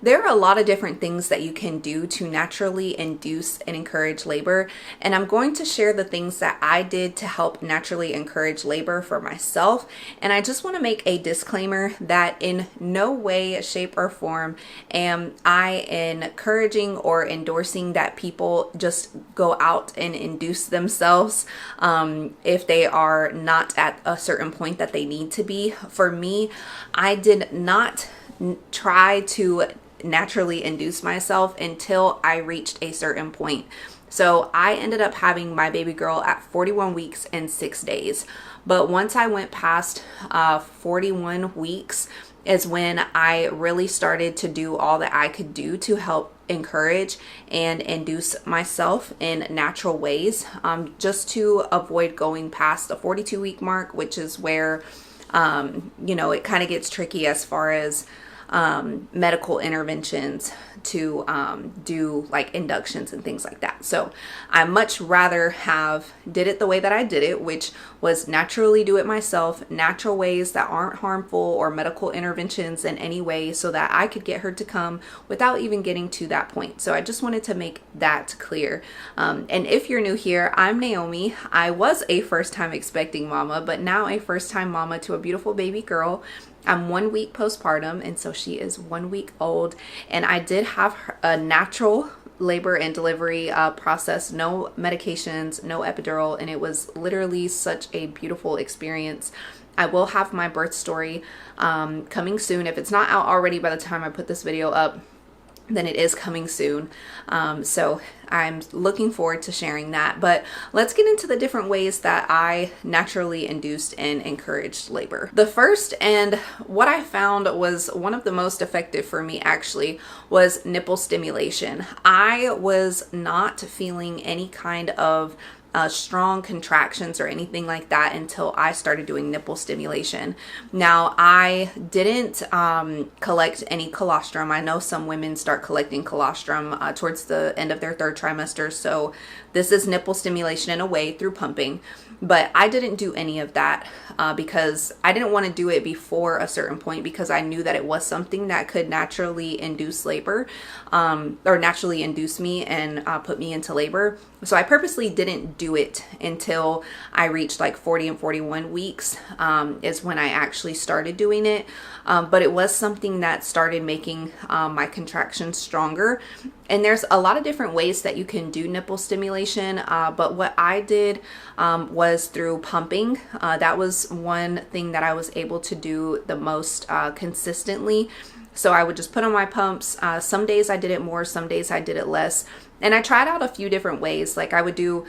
There are a lot of different things that you can do to naturally induce and encourage labor, and I'm going to share the things that I did to help naturally encourage labor for myself. And I just want to make a disclaimer that in no way, shape, or form am I encouraging or endorsing that people just go out and induce themselves if they are not at a certain point that they need to be. For me, I did not try to naturally induce myself until I reached a certain point. So I ended up having my baby girl at 41 weeks and 6 days. But once I went past 41 weeks is when I really started to do all that I could do to help encourage and induce myself in natural ways, just to avoid going past the 42-week mark, which is where, it kind of gets tricky as far as medical interventions to do like inductions and things like that. So I much rather have did it the way that I did it, which was naturally do it myself, natural ways that aren't harmful or medical interventions in any way, so that I could get her to come without even getting to that point. So I just wanted to make that clear. And if you're new here, I'm Naomi. I was a first-time expecting mama, but now a first-time mama to a beautiful baby girl. I'm 1 week postpartum, and so she is 1 week old, and I did have a natural labor and delivery process, no medications, no epidural, and it was literally such a beautiful experience. I will have my birth story coming soon. If it's not out already by the time I put this video up, then it is coming soon. So I'm looking forward to sharing that. But let's get into the different ways that I naturally induced and encouraged labor. The first, and what I found was one of the most effective for me actually, was nipple stimulation. I was not feeling any kind of strong contractions or anything like that until I started doing nipple stimulation. Now, I didn't collect any colostrum. I know some women start collecting colostrum towards the end of their third trimester, so this is nipple stimulation in a way through pumping. But I didn't do any of that because I didn't want to do it before a certain point, because I knew that it was something that could naturally induce labor or naturally induce me and put me into labor. So I purposely didn't do it until I reached like 40 and 41 weeks is when I actually started doing it. But it was something that started making my contractions stronger. And there's a lot of different ways that you can do nipple stimulation. But what I did was through pumping. That was one thing that I was able to do the most consistently. So I would just put on my pumps. Some days I did it more, some days I did it less. And I tried out a few different ways. Like I would do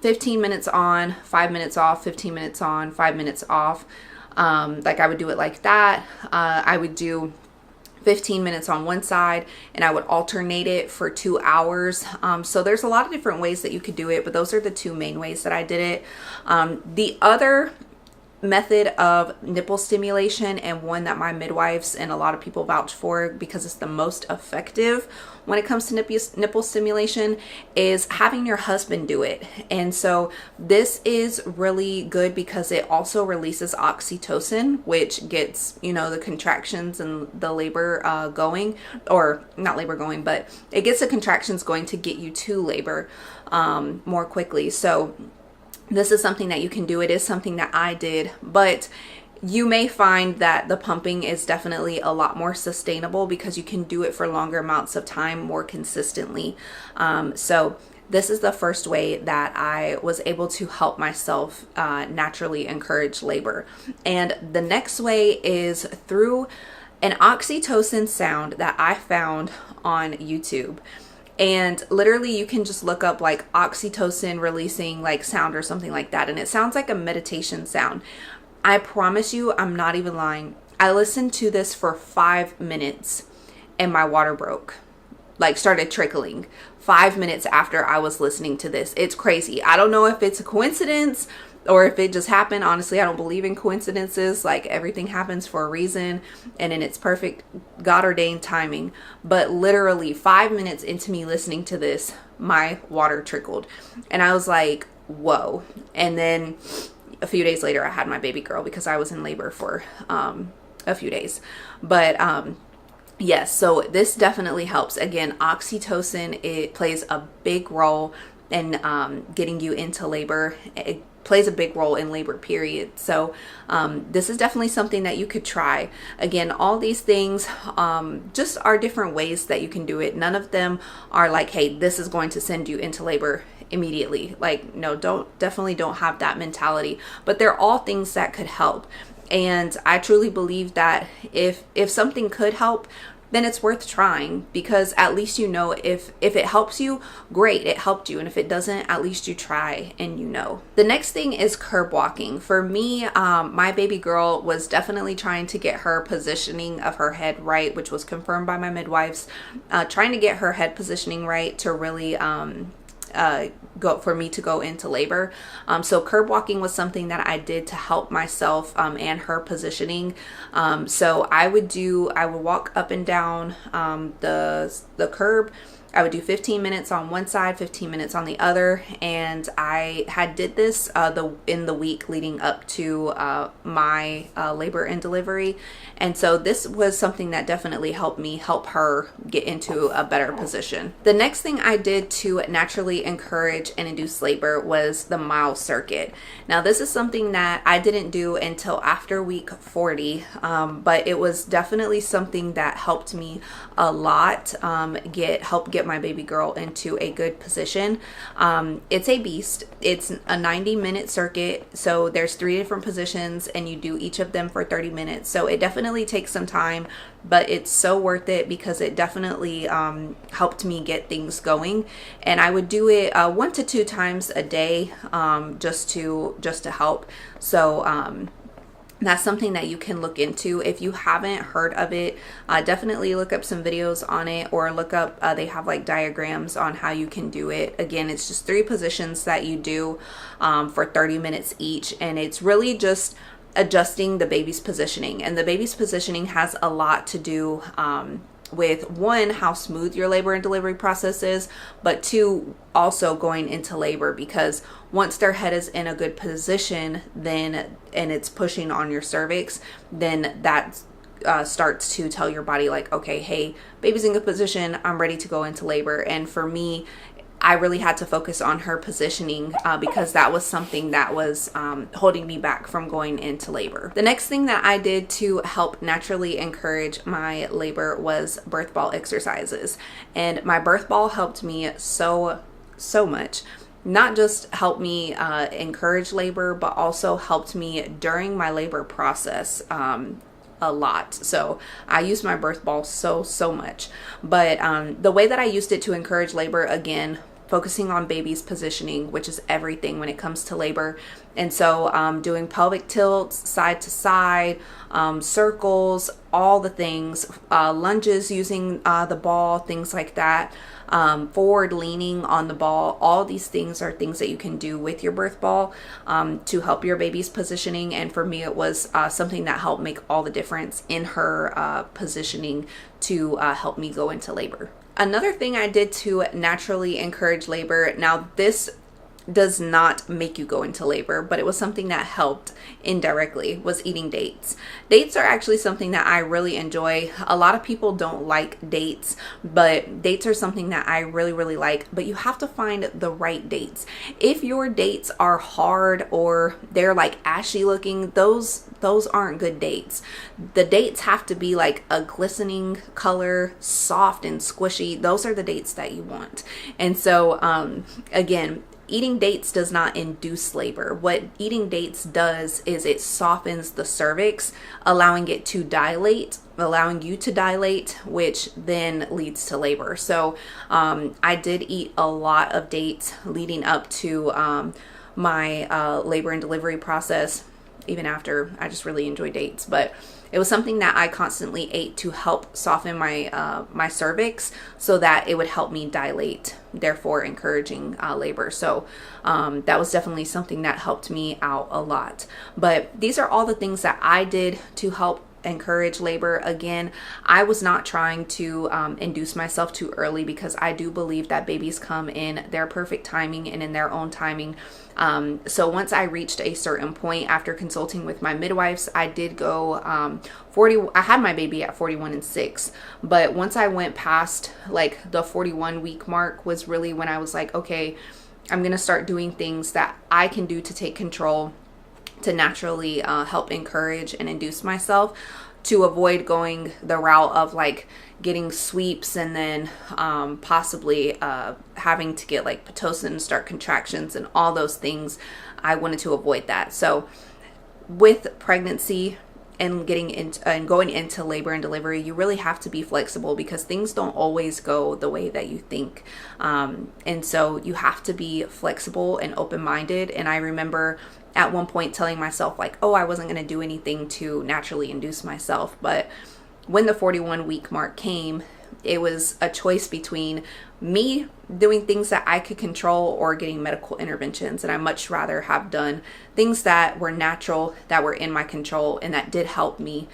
15 minutes on, 5 minutes off, 15 minutes on, 5 minutes off. Like I would do it like that. I would do 15 minutes on one side and I would alternate it for 2 hours. So there's a lot of different ways that you could do it, but those are the two main ways that I did it. The other method of nipple stimulation, and one that my midwives and a lot of people vouch for because it's the most effective when it comes to nipple stimulation, is having your husband do it. And so this is really good because it also releases oxytocin, which gets, the contractions and the labor going, or not labor going, but it gets the contractions going to get you to labor more quickly. So this is something that you can do. It is something that I did, but you may find that the pumping is definitely a lot more sustainable because you can do it for longer amounts of time more consistently. So this is the first way that I was able to help myself naturally encourage labor. And the next way is through an oxytocin sound that I found on YouTube. And literally you can just look up like oxytocin releasing like sound or something like that, and it sounds like a meditation sound. I promise you, I'm not even lying. I listened to this for 5 minutes and my water broke, like started trickling 5 minutes after I was listening to this. It's crazy. I don't know if it's a coincidence or if it just happened. Honestly, I don't believe in coincidences. Like everything happens for a reason and in its perfect God ordained timing. But literally 5 minutes into me listening to this, my water trickled and I was like, whoa. And then a few days later I had my baby girl because I was in labor for a few days. But Yes, so this definitely helps. Again, oxytocin, it plays a big role in getting you into labor. It plays a big role in labor, period. So this is definitely something that you could try. Again, all these things just are different ways that you can do it. None of them are like, hey, this is going to send you into labor immediately. Like, no, definitely don't have that mentality. But they're all things that could help. And I truly believe that if something could help, then it's worth trying, because at least you know, if it helps you, great, it helped you. And if it doesn't, at least you try and you know. The next thing is curb walking. For me, my baby girl was definitely trying to get her positioning of her head right, which was confirmed by my midwives, trying to get her head positioning right to really for me to go into labor. So curb walking was something that I did to help myself and her positioning. So I would walk up and down the curb. I would do 15 minutes on one side, 15 minutes on the other, and I did this in the week leading up to my labor and delivery. And so this was something that definitely helped me help her get into a better position. The next thing I did to naturally encourage and induce labor was the mile circuit. Now this is something that I didn't do until after week 40, but it was definitely something that helped me a lot, help get my baby girl into a good position. It's a beast. It's a 90-minute circuit, so there's 3 different positions and you do each of them for 30 minutes. So it definitely takes some time, but it's so worth it because it definitely helped me get things going. And I would do it 1 to 2 times a day, just to help. So that's something that you can look into. If you haven't heard of it, definitely look up some videos on it, or look up, they have like diagrams on how you can do it. Again, it's just 3 positions that you do for 30 minutes each, and it's really just adjusting the baby's positioning. And the baby's positioning has a lot to do with, 1, how smooth your labor and delivery process is, but 2, also going into labor, because once their head is in a good position, and it's pushing on your cervix, then that starts to tell your body like, okay, hey, baby's in good position, I'm ready to go into labor. And for me, I really had to focus on her positioning because that was something that was holding me back from going into labor. The next thing that I did to help naturally encourage my labor was birth ball exercises. And my birth ball helped me so much. Not just helped me encourage labor, but also helped me during my labor process a lot. So I used my birth ball so much. But the way that I used it to encourage labor, again, focusing on baby's positioning, which is everything when it comes to labor. And so doing pelvic tilts, side to side, circles, all the things, lunges using the ball, things like that, forward leaning on the ball. All these things are things that you can do with your birth ball to help your baby's positioning. And for me, it was something that helped make all the difference in her positioning to help me go into labor. Another thing I did to naturally encourage labor, now this does not make you go into labor, but it was something that helped indirectly, was eating dates. Dates are actually something that I really enjoy. A lot of people don't like dates, but dates are something that I really like. But you have to find the right dates. If your dates are hard or they're like ashy looking, those aren't good dates. The dates have to be like a glistening color, soft and squishy. Those are the dates that you want. And so again, eating dates does not induce labor. What eating dates does is it softens the cervix, allowing it to dilate, allowing you to dilate, which then leads to labor. So I did eat a lot of dates leading up to my labor and delivery process. Even after, I just really enjoy dates, but it was something that I constantly ate to help soften my my cervix so that it would help me dilate, therefore encouraging labor. So that was definitely something that helped me out a lot. But these are all the things that I did to help encourage labor. Again, I was not trying to induce myself too early, because I do believe that babies come in their perfect timing and in their own timing. So once I reached a certain point after consulting with my midwives, I did go 40. I had my baby at 41 and 6, but once I went past like the 41 week mark was really when I was like, okay, I'm gonna start doing things that I can do to take control, to naturally help encourage and induce myself, to avoid going the route of like getting sweeps and then possibly having to get like Pitocin and start contractions and all those things. I wanted to avoid that. So with pregnancy and getting into and going into labor and delivery, you really have to be flexible, because things don't always go the way that you think. And so you have to be flexible and open-minded. And I remember at one point telling myself like, oh, I wasn't going to do anything to naturally induce myself. But when the 41 week mark came, it was a choice between me doing things that I could control or getting medical interventions. And I much rather have done things that were natural, that were in my control, and that did help me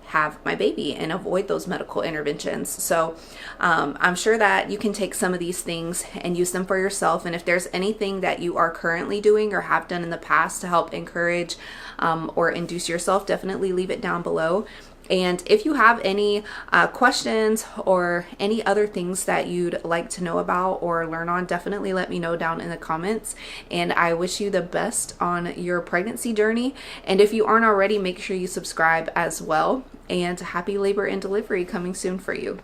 have my baby and avoid those medical interventions. So I'm sure that you can take some of these things and use them for yourself. And if there's anything that you are currently doing or have done in the past to help encourage or induce yourself, definitely leave it down below. And if you have any questions or any other things that you'd like to know about or learn on, definitely let me know down in the comments. And I wish you the best on your pregnancy journey. And if you aren't already, make sure you subscribe as well. And happy labor and delivery coming soon for you.